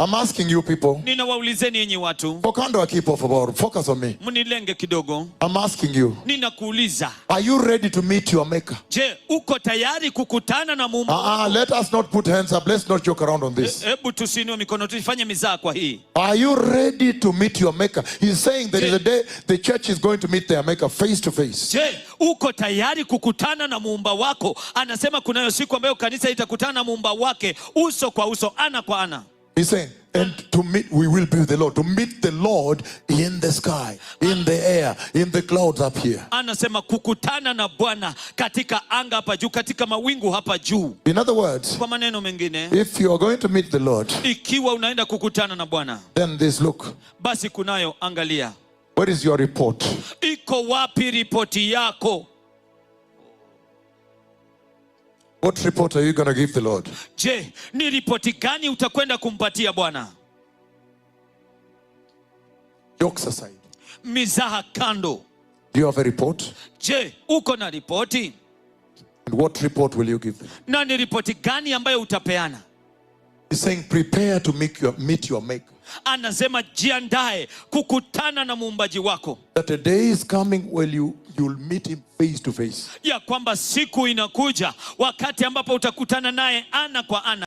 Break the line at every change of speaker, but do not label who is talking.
I'm asking you people.
Ninawaulizeni yenye watu.
Fokando, keep off about. Focus on me.
Munilenge kidogo.
I'm asking you.
Ninakuuliza.
Are you ready to meet your maker?
Je, uko tayari kukutana na Muumba?
Let us not put hands up. Let's not joke around on this.
Hebu tusiinue mikono, tusifanye mizaa kwa hii.
Are you ready to meet your maker? He's saying there is a day the church is going to meet their maker face to face.
Je, uko tayari kukutana na Muumba wako? Anasema kunayo siku ambayo kanisa itakutana na Muumba wake uso kwa uso, ana kwa ana.
He's saying, and to meet, we will be with the Lord. To meet the Lord in the sky, in the air, in the clouds up here.
Anasema kukutana na Bwana katika anga hapa juu, katika mawingu hapa juu.
In other words,
kwa maneno mengine,
if you are going to meet the Lord,
ikiwa unaenda kukutana na Bwana,
then this look.
Basi kunayo, angalia.
What is your report?
Iko wapi ripoti yako?
What report are you going to give the Lord?
Je, ni ripoti gani utakwenda kumpatia Bwana?
Jokes aside.
Mizaha kando.
Do you have a report?
Je, uko na ripoti?
And what report will you give them?
Na ni ripoti gani ambayo utapeana?
He's saying prepare to meet your maker.
Anasema jiandae kukutana na muumbaji wako.
That a day is coming when you'll meet him face to face.
Ya kwamba siku inakuja wakati ambapo utakutana naye ana kwa ana.